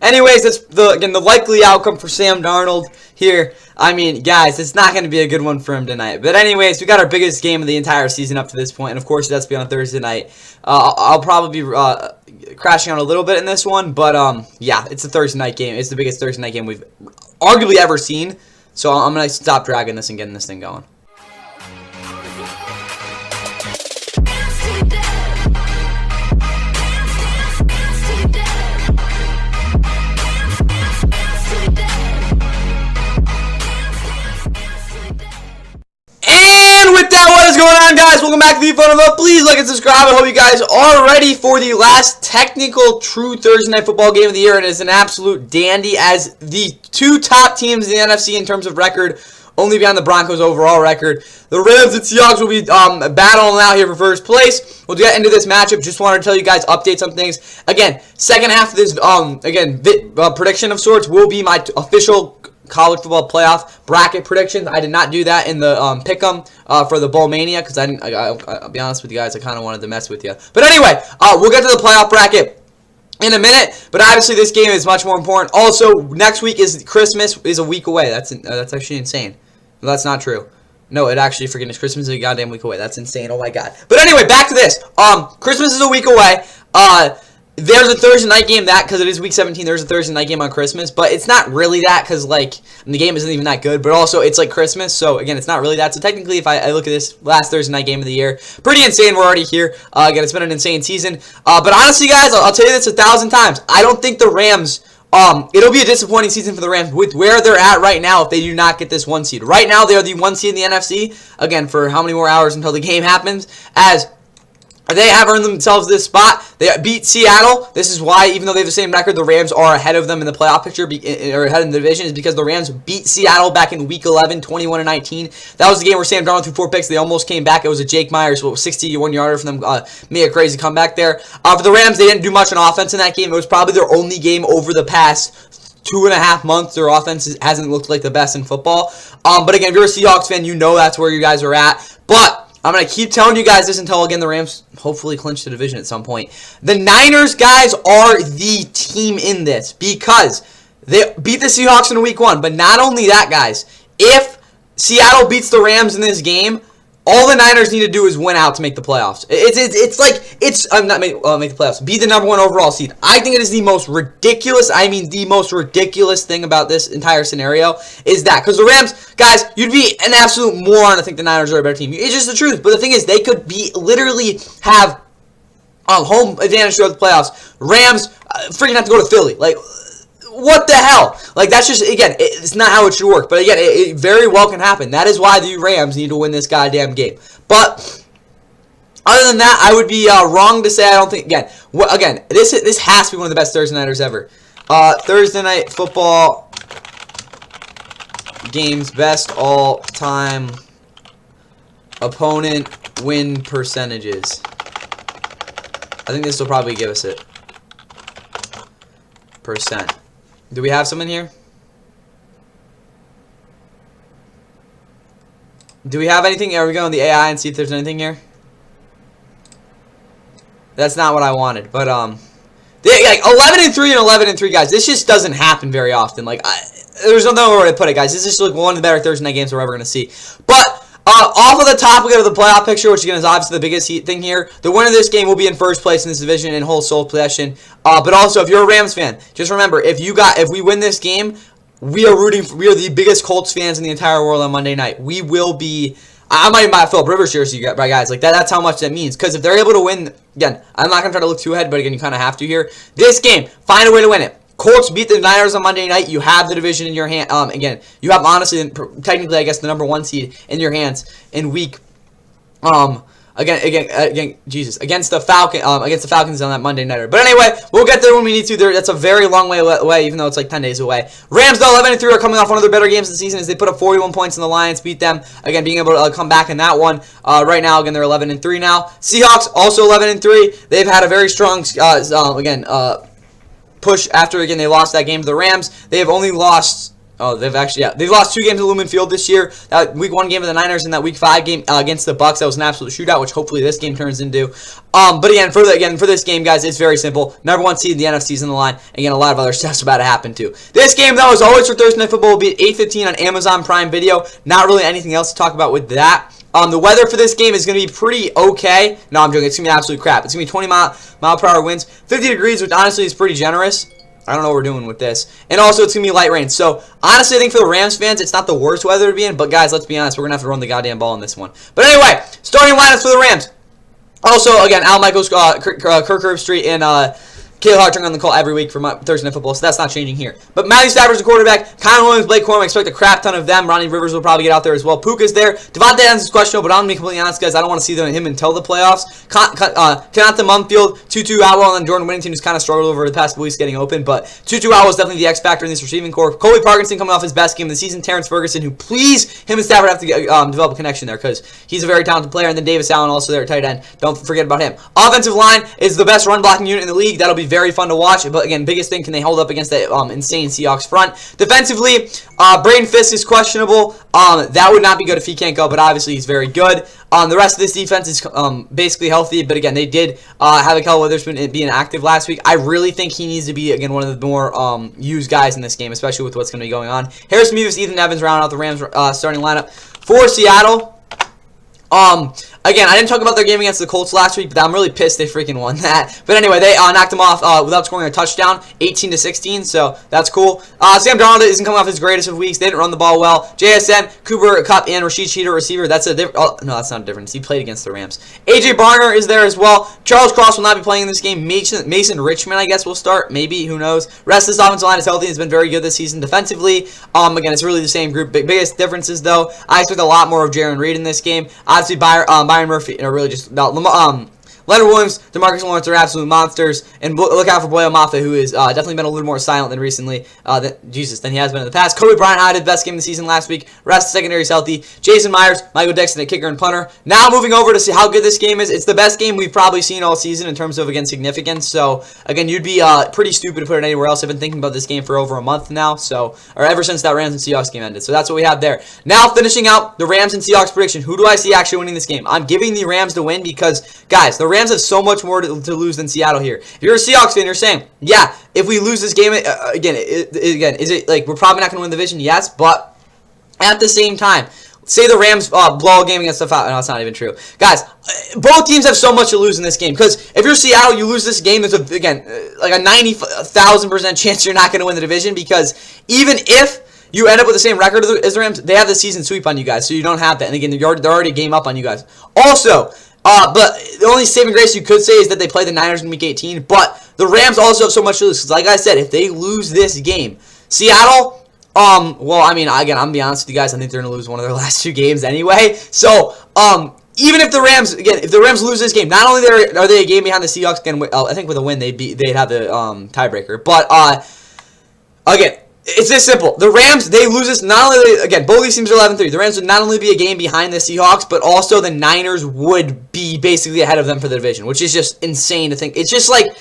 anyways, that's the likely outcome for Sam Darnold here. I mean, guys, it's not going to be a good one for him tonight. But anyways, we got our biggest game of the entire season up to this point, and of course, that's be on Thursday night. I'll probably be crashing out a little bit in this one, but yeah, it's a Thursday night game. It's the biggest Thursday night game we've arguably ever seen. So I'm going to stop dragging this and getting this thing going. With that, what is going on, guys? Welcome back to the Fun of It. Please like and subscribe. I hope you guys are ready for the last technical true Thursday night football game of the year. And it's an absolute dandy as the two top teams in the NFC in terms of record, only behind the Broncos' overall record. The Rams and Seahawks will be battling out here for first place. We'll get into this matchup. Just wanted to tell you guys, updates on things. Again, second half of this, prediction of sorts will be my official college football playoff bracket predictions. I did not do that in the pick'em for the Bowl Mania because I'll be honest with you guys, I kind of wanted to mess with you. But anyway, we'll get to the playoff bracket in a minute. But obviously, this game is much more important. Also, next week is Christmas is a week away. That's actually insane. Well, that's not true. No, it actually freaking is. Christmas is a goddamn week away. That's insane. Oh my god. But anyway, back to this. Christmas is a week away. There's a Thursday night game because it is week 17. There's a Thursday night game on Christmas, but it's not really that because like the game isn't even that good. But also it's like Christmas, so again it's not really that. So technically, if I look at this last Thursday night game of the year, pretty insane. We're already here. Again, it's been an insane season. But honestly, guys, I'll tell you this 1,000 times. I don't think the Rams. It'll be a disappointing season for the Rams with where they're at right now if they do not get this 1 seed. Right now, they are the 1 seed in the NFC. Again, for how many more hours until the game happens? As they have earned themselves this spot. They beat Seattle. This is why, even though they have the same record, the Rams are ahead of them in the playoff picture, or ahead in the division, is because the Rams beat Seattle back in Week 11, 21-19. That was the game where Sam Darnold threw 4 picks. They almost came back. It was a Jake Myers 61-yarder from them. Made a crazy comeback there. For the Rams, they didn't do much on offense in that game. It was probably their only game over the past 2.5 months. Their offense hasn't looked like the best in football. But again, if you're a Seahawks fan, you know that's where you guys are at. But I'm going to keep telling you guys this until, again, the Rams hopefully clinch the division at some point. The Niners, guys, are the team in this because they beat the Seahawks in Week 1. But not only that, guys, if Seattle beats the Rams in this game, all the Niners need to do is win out to make the playoffs. Not make the playoffs. Be the number 1 overall seed. I think it is the most ridiculous thing about this entire scenario is that. Because the Rams, guys, you'd be an absolute moron to think the Niners are a better team. It's just the truth. But the thing is, they could literally have home advantage throughout the playoffs. Rams freaking have to go to Philly. Like, what the hell? Like, that's just, again, it's not how it should work. But again, it very well can happen. That is why the Rams need to win this goddamn game. But other than that, I would be wrong to say I don't think, again, this has to be one of the best Thursday nighters ever. Thursday night football games, best all-time opponent win percentages. I think this will probably give us it. Percent. Do we have some in here? Do we have anything? Are we going to the AI and see if there's anything here? That's not what I wanted, but like 11-3 and 11-3, guys. This just doesn't happen very often. Like, there's no way to put it, guys. This is just like one of the better Thursday night games we're ever going to see. But off of the top, we go to the playoff picture, which again is obviously the biggest thing here. The winner of this game will be in first place in this division in whole sole possession. But also, if you're a Rams fan, just remember if we win this game, we are the biggest Colts fans in the entire world on Monday night. We will be. I might even buy a Philip Rivers jersey, guys. Like that's how much that means. Because if they're able to win, again, I'm not gonna try to look too ahead, but again, you kind of have to here. This game, find a way to win it. Colts beat the Niners on Monday night. You have the division in your hand. Again, you have honestly, technically, I guess, the number 1 seed in your hands in week. Against the Falcons on that Monday nighter. But anyway, we'll get there when we need to. That's a very long way away, even though it's like 10 days away. Rams, though, 11-3 are coming off one of their better games of the season as they put up 41 points in the Lions, beat them. Again, being able to come back in that one. Right now, again, they're 11-3 now. Seahawks also 11-3. They've had a very strong, push after, again, they lost that game to the Rams. They have only lost Oh, they've actually, yeah. They've lost 2 games at Lumen Field this year. That Week 1 game of the Niners and that Week 5 game against the Bucks. That was an absolute shootout, which hopefully this game turns into. But again, for this game, guys, it's very simple. Number 1 seed in the NFC's in the line. Again, a lot of other stuff's about to happen too. This game, though, as always for Thursday Night Football, will be at 8:15 on Amazon Prime Video. Not really anything else to talk about with that. The weather for this game is going to be pretty okay. No, I'm joking. It's going to be absolute crap. It's going to be 20 mile per hour winds, 50 degrees, which honestly is pretty generous. I don't know what we're doing with this. And also, it's going to be light rain. So, honestly, I think for the Rams fans, it's not the worst weather to be in. But, guys, let's be honest. We're going to have to run the goddamn ball in this one. But anyway, starting lineups for the Rams. Also, again, Al Michaels, Kirk Herbstreit, and Caleb Hart turning on the call every week for Thursday Night Football, so that's not changing here. But Matthew Stafford's the quarterback. Connor Williams, Blake Corum, I expect a crap ton of them. Ronnie Rivers will probably get out there as well. Puka's there. Devontae Adams is questionable, but I'm going to be completely honest, guys. I don't want to see him until the playoffs. Konata Mumfield, Tutu Atwell, and Jordan Whittington, who's kind of struggled over the past weeks getting open. But Tutu Atwell is definitely the X factor in this receiving core. Colby Parkinson coming off his best game of the season. Terrence Ferguson, who please, him and Stafford have to develop a connection there because he's a very talented player. And then Davis Allen also there at tight end. Don't forget about him. Offensive line is the best run blocking unit in the league. That'll be very fun to watch. But again, biggest thing, can they hold up against that insane Seahawks front? Defensively, Braden Fisk is questionable. That would not be good if he can't go, but obviously he's very good. The rest of this defense is basically healthy, but again, they did have Akel Witherspoon being active last week. I really think he needs to be, again, one of the more used guys in this game, especially with what's going to be going on. Harrison Mevis, Ethan Evans round out the Rams starting lineup for Seattle. Again, I didn't talk about their game against the Colts last week, but I'm really pissed they freaking won that. But anyway, they knocked them off without scoring a touchdown, 18-16, so that's cool. Sam Darnold isn't coming off his greatest of weeks. They didn't run the ball well. JSN, Cooper Kupp, and Rashid Cheater, receiver. That's a different. Oh, no, that's not a difference. He played against the Rams. AJ Barner is there as well. Charles Cross will not be playing in this game. Mason Richmond, I guess, will start. Maybe, who knows. Rest of this offensive line is healthy. It's been very good this season defensively. Again, it's really the same group. Biggest differences, though, I expect a lot more of Jaron Reed in this game. Obviously, Byron Murphy, really just Leonard Williams, DeMarcus Lawrence are absolute monsters, and look out for Boyle Maffa, who has definitely been a little more silent than recently, than he has been in the past. Kobe Bryant had his best game of the season last week. Rest of the secondary is healthy. Jason Myers, Michael Dixon, a kicker and punter. Now moving over to see how good this game is. It's the best game we've probably seen all season in terms of, again, significance. So, again, you'd be pretty stupid to put it anywhere else. I've been thinking about this game for over a month now, or ever since that Rams and Seahawks game ended. So that's what we have there. Now finishing out the Rams and Seahawks prediction. Who do I see actually winning this game? I'm giving the Rams to win because, guys, the Rams have so much more to lose than Seattle here. If you're a Seahawks fan, you're saying, yeah, if we lose this game, again, is it like we're probably not going to win the division? Yes, but at the same time, say the Rams blow a game against the Falcons. No, that's not even true. Guys, both teams have so much to lose in this game. Because if you're Seattle, you lose this game, there's, again, like a 90,000% chance you're not going to win the division. Because even if you end up with the same record as the Rams, they have the season sweep on you guys. So you don't have that. And again, they're already a game up on you guys. Also, but the only saving grace you could say is that they play the Niners in Week 18. But the Rams also have so much to lose. Because like I said, if they lose this game, Seattle... well, I mean, again, I'm going to be honest with you guys. I think they're going to lose one of their last 2 games anyway. So, even if the Rams, again, if the Rams lose this game, not only are they a game behind the Seahawks, again, I think with a win, they'd have the tiebreaker. But, again, it's this simple. The Rams, they lose this, not only, again, both these teams are 11-3. The Rams would not only be a game behind the Seahawks, but also the Niners would be basically ahead of them for the division, which is just insane to think. It's just like,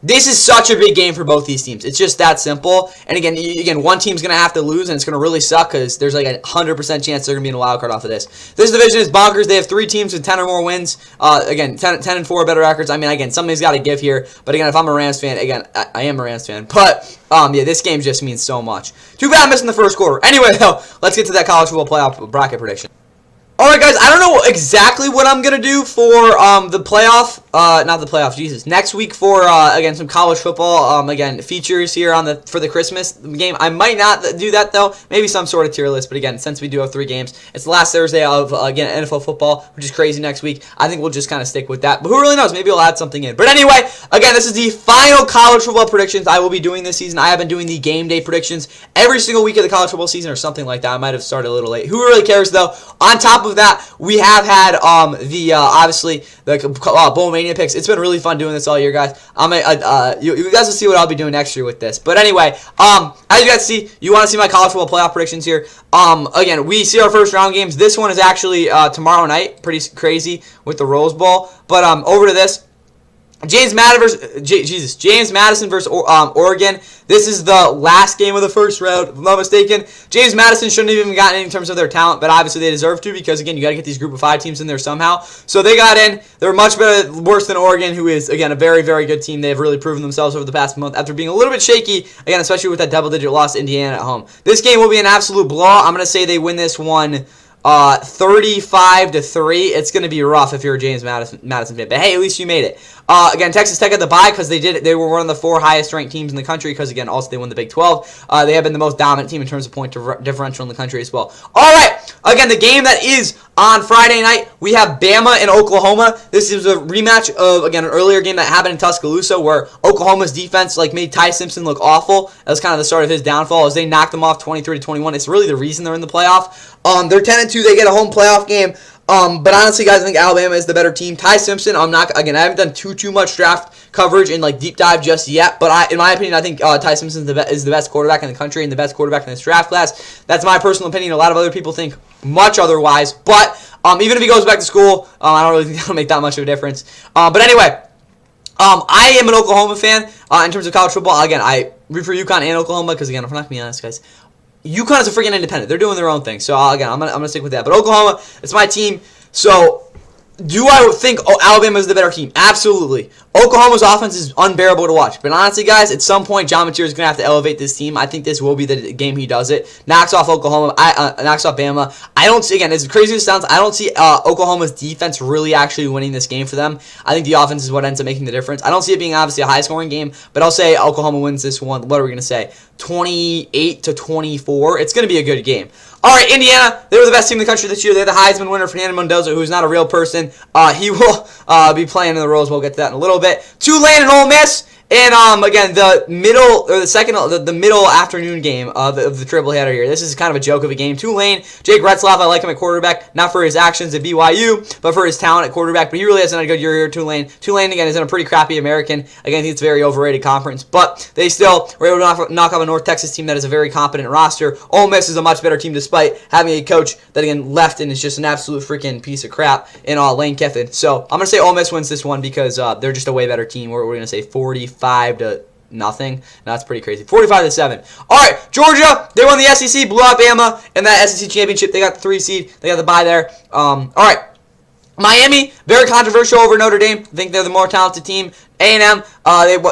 this is such a big game for both these teams. It's just that simple. And again, one team's going to have to lose, and it's going to really suck because there's like a 100% chance they're going to be in a wild card off of this. This division is bonkers. They have 3 teams with 10 or more wins. Again, 10-4 better records. I mean, again, something's got to give here. But again, if I'm a Rams fan, again, I am a Rams fan. But, yeah, this game just means so much. Too bad I'm missing the first quarter. Anyway, though, let's get to that college football playoff bracket prediction. Alright guys, I don't know exactly what I'm going to do for the playoff, not the playoff, Jesus, next week for, again, some college football, again, features here for the Christmas game. I might not do that though, maybe some sort of tier list, but again, since we do have 3 games, it's the last Thursday of, again, NFL football, which is crazy next week. I think we'll just kind of stick with that, but who really knows, maybe we'll add something in. But anyway, again, this is the final college football predictions I will be doing this season. I have been doing the game day predictions every single week of the college football season or something like that. I might have started a little late. Who really cares though? On top of that, we have had obviously the Bowl Mania picks. It's been really fun doing this all year, guys. You guys will see what I'll be doing next year with this. But anyway, as you guys see, you want to see my college football playoff predictions here. Again, we see our first round games. This one is actually tomorrow night. Pretty crazy with the Rose Bowl. But over to this. James Madison versus Oregon. This is the last game of the first round, if I'm not mistaken. James Madison shouldn't have even gotten in terms of their talent, but obviously they deserve to because, again, you got to get these group of 5 teams in there somehow. So they got in. They're much better, worse than Oregon, who is, again, a very, very good team. They've really proven themselves over the past month after being a little bit shaky, again, especially with that double-digit loss to Indiana at home. This game will be an absolute blowout. I'm going to say they win this one 35-3. It's going to be rough if you're a James Madison fan. But hey, at least you made it. Again, Texas Tech had the bye because they were one of the 4 highest ranked teams in the country because, again, also they won the Big 12. They have been the most dominant team in terms of point differential in the country as well. All right. Again, the game that is on Friday night, we have Bama and Oklahoma. This is a rematch of, again, an earlier game that happened in Tuscaloosa where Oklahoma's defense made Ty Simpson look awful. That was kind of the start of his downfall as they knocked them off 23-21. It's really the reason they're in the playoff. They're 10-2. They get a home playoff game. But honestly, guys, I think Alabama is the better team. Ty Simpson, I haven't done too much draft coverage and deep dive just yet. But in my opinion, I think Ty Simpson is the best quarterback in the country and the best quarterback in this draft class. That's my personal opinion. A lot of other people think much otherwise. But even if he goes back to school, I don't really think that'll make that much of a difference. But anyway, I am an Oklahoma fan in terms of college football. Again, I root for UConn and Oklahoma because, again, if I'm not going to be honest, guys, UConn is a freaking independent. They're doing their own thing. So, again, I'm gonna stick with that. But Oklahoma, it's my team. So, do I think Alabama is the better team? Absolutely. Oklahoma's offense is unbearable to watch. But honestly, guys, at some point, John Mateer is going to have to elevate this team. I think this will be the game he does it. Knocks off Oklahoma. Knocks off Bama. I don't see, again, as crazy as it sounds, I don't see Oklahoma's defense really actually winning this game for them. I think the offense is what ends up making the difference. I don't see it being obviously a high-scoring game, but I'll say Oklahoma wins this one. What are we going to say? 28-24. It's going to be a good game. All right, Indiana, they were the best team in the country this year. They're the Heisman winner, Fernando Mendoza, who's not a real person. He will be playing in the Rose Bowl. We'll get to that in a little bit. Tulane and Ole Miss. And again, the middle afternoon game of the triple header here. This is kind of a joke of a game. Tulane, Jake Retzlaff, I like him at quarterback, not for his actions at BYU, but for his talent at quarterback. But he really hasn't had a good year here. Tulane, again, is in a pretty crappy American. Again, I think it's a very overrated conference, but they still were able to knock off a North Texas team that is a very competent roster. Ole Miss is a much better team despite having a coach that again left and is just an absolute freaking piece of crap in Lane Kiffin. So I'm gonna say Ole Miss wins this one because they're just a way better team. We're gonna say 45-0. No, that's pretty crazy. 45-7. All right, Georgia, they won the SEC, blew out Bama in that SEC championship. They got the 3 seed. They got the bye there. All right. Miami, very controversial over Notre Dame. I think they're the more talented team. A&M,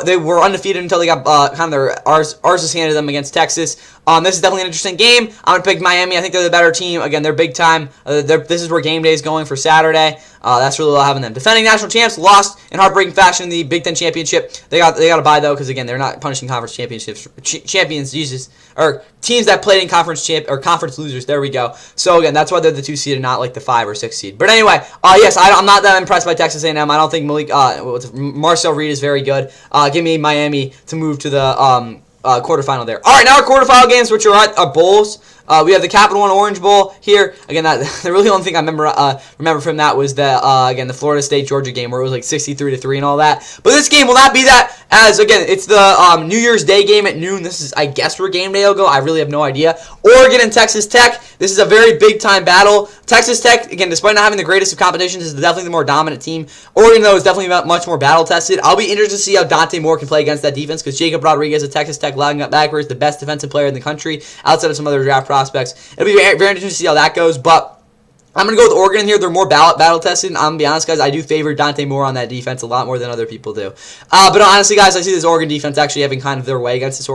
they were undefeated until they got kind of their arses handed them against Texas. This is definitely an interesting game. I'm going to pick Miami. I think they're the better team. Again, they're big time. This is where game day is going for Saturday. That's really what having them. Defending national champs, lost in heartbreaking fashion in the Big Ten championship. They got a bye though because again they're not punishing conference champions. Jesus, or teams that played in conference conference losers. There we go. So again, that's why they're the 2 seed and not like the 5 or 6 seed. But anyway, yes, I'm not that impressed by Texas A&M. I don't think Marcel Reed is very good. Give me Miami to move to the quarterfinal there. All right, now our quarterfinal games, which are our bowls. We have the Capital One Orange Bowl here. Again, the really only thing I remember from that was the Florida State Georgia game where it was like 63-3 and all that. But this game will not be that, as again it's the New Year's Day game at noon. This is, I guess, where game day will go. I really have no idea. Oregon and Texas Tech. This is a very big time battle. Texas Tech, again, despite not having the greatest of competitions, is definitely the more dominant team. Oregon, though, is definitely much more battle tested. I'll be interested to see how Dante Moore can play against that defense because Jacob Rodriguez at Texas Tech, lining up backwards, the best defensive player in the country outside of some other draft prospects. It'll be very interesting to see how that goes, but I'm going to go with Oregon here. They're more battle tested. I'm going to be honest, guys. I do favor Dante Moore on that defense a lot more than other people do. But honestly, guys, I see this Oregon defense actually having kind of their way against this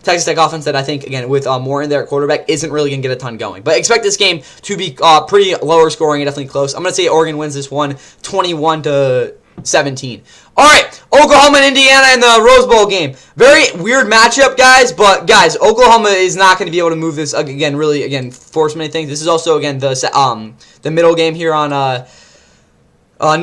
Texas Tech offense that I think, again, with Moore in there at quarterback, isn't really going to get a ton going. But expect this game to be pretty lower scoring and definitely close. I'm going to say Oregon wins this one 21-17. All right, Oklahoma and Indiana in the Rose Bowl game. Very weird matchup, guys. But guys, Oklahoma is not going to be able to move this again. Really, again, force many things. This is also again the middle game here on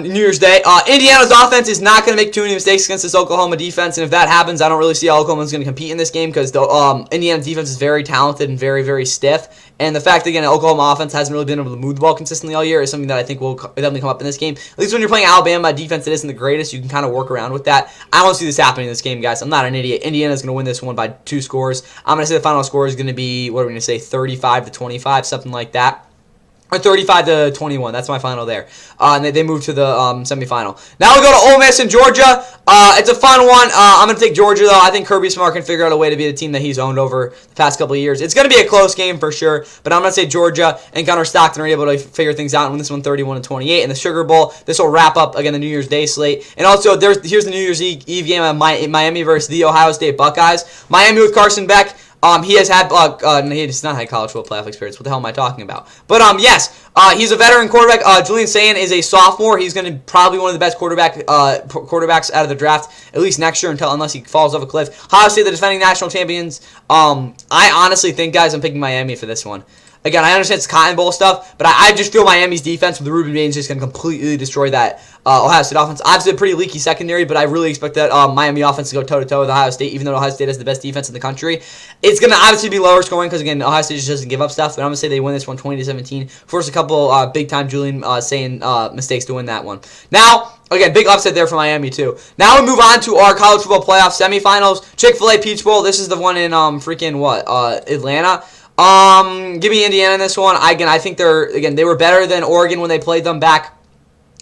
New Year's Day. Indiana's offense is not going to make too many mistakes against this Oklahoma defense, and if that happens, I don't really see how Oklahoma's going to compete in this game because the Indiana's defense is very talented and very, very stiff. And the fact that, again, Oklahoma offense hasn't really been able to move the ball consistently all year is something that I think will definitely come up in this game. At least when you're playing Alabama, a defense that isn't the greatest, you can kind of work around with that. I don't see this happening in this game, guys. I'm not an idiot. Indiana's going to win this one by 2 scores. I'm going to say the final score is going to be, what are we going to say, 35-25, something like that. Or 35-21. That's my final there. And they moved to the semifinal. Now we go to Ole Miss and Georgia. It's a fun one. I'm going to take Georgia, though. I think Kirby Smart can figure out a way to be the team that he's owned over the past couple of years. It's going to be a close game for sure. But I'm going to say Georgia and Gunnar Stockton are able to figure things out and win this one 31-28. In the Sugar Bowl, this will wrap up, again, the New Year's Day slate. And also, here's the New Year's Eve game of Miami versus the Ohio State Buckeyes. Miami with Carson Beck. He has had, he's not had college football playoff experience. What the hell am I talking about? But, yes, he's a veteran quarterback. Julian Sayin is a sophomore. He's going to probably one of the best quarterbacks out of the draft, at least next year, unless he falls off a cliff. Ohio State, the defending national champions. I honestly think, guys, I'm picking Miami for this one. Again, I understand it's Cotton Bowl stuff, but I just feel Miami's defense with Ruben Baines just going to completely destroy that Ohio State offense. Obviously, a pretty leaky secondary, but I really expect that Miami offense to go toe-to-toe with Ohio State, even though Ohio State has the best defense in the country. It's going to obviously be lower scoring because, again, Ohio State just doesn't give up stuff, but I'm going to say they win this one 20-17. Force a couple big-time Julian saying mistakes to win that one. Now, again, big upset there for Miami, too. Now we move on to our college football playoff semifinals. Chick-fil-A Peach Bowl. This is the one in Atlanta. Give me Indiana in this one. I think they were better than Oregon when they played them back,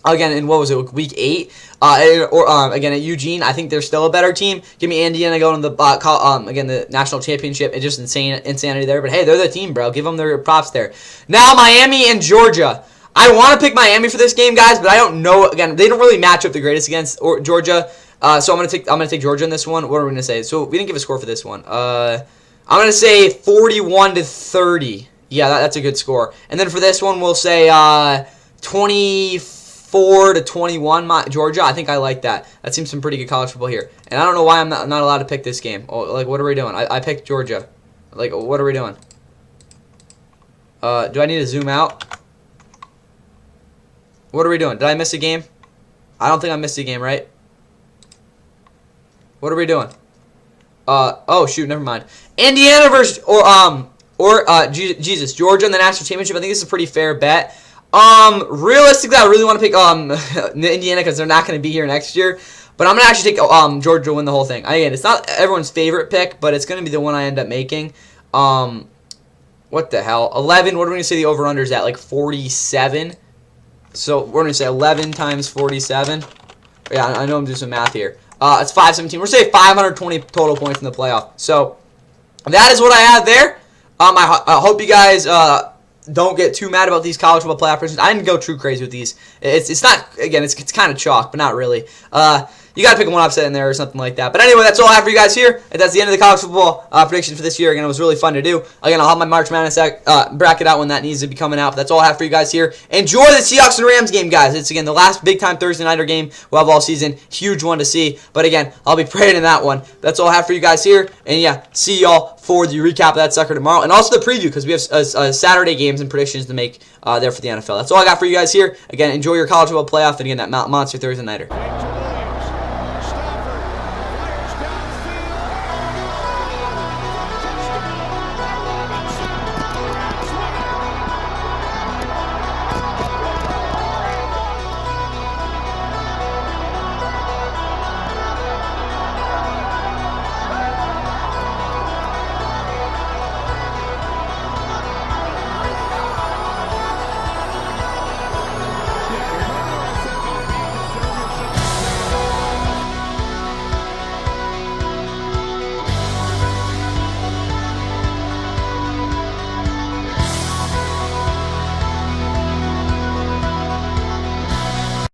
again, in what was it, week 8? Again, at Eugene, I think they're still a better team. Give me Indiana going to the national championship. It's just insanity there. But hey, they're the team, bro. Give them their props there. Now Miami and Georgia. I want to pick Miami for this game, guys, but I don't know. Again, they don't really match up the greatest against Georgia. So I'm gonna take Georgia in this one. What are we gonna say? So we didn't give a score for this one. I'm going to say 41-30. Yeah, that's a good score. And then for this one, we'll say 24-21 Georgia. I think I like that. That seems some pretty good college football here. And I don't know why I'm not allowed to pick this game. Oh, like, what are we doing? I picked Georgia. Like, what are we doing? Do I need to zoom out? What are we doing? Did I miss a game? I don't think I missed a game, right? What are we doing? Oh shoot, never mind. Indiana versus Georgia in the national championship. I think this is a pretty fair bet. Realistically, I really want to pick Indiana because they're not going to be here next year. But I'm going to actually take Georgia to win the whole thing. Again, it's not everyone's favorite pick, but it's going to be the one I end up making. What the hell? 11. What are we going to say the over/under is at? Like 47. So we're going to say 11 times 47. Yeah, I know I'm doing some math here. It's 517. We're saying 520 total points in the playoff. So that is what I have there. I hope you guys don't get too mad about these college football playoff predictions. I didn't go too crazy with these. It's not, again, it's kind of chalk, but not really. You got to pick one upset in there or something like that. But anyway, that's all I have for you guys here. And that's the end of the college football predictions for this year. Again, it was really fun to do. Again, I'll have my March Madness bracket out when that needs to be coming out. But that's all I have for you guys here. Enjoy the Seahawks and Rams game, guys. It's, again, the last big-time Thursday nighter game we'll have all season. Huge one to see. But, again, I'll be praying in that one. That's all I have for you guys here. And, yeah, see y'all for the recap of that sucker tomorrow. And also the preview because we have Saturday games and predictions to make there for the NFL. That's all I got for you guys here. Again, enjoy your college football playoff. And, again, that Monster Thursday nighter.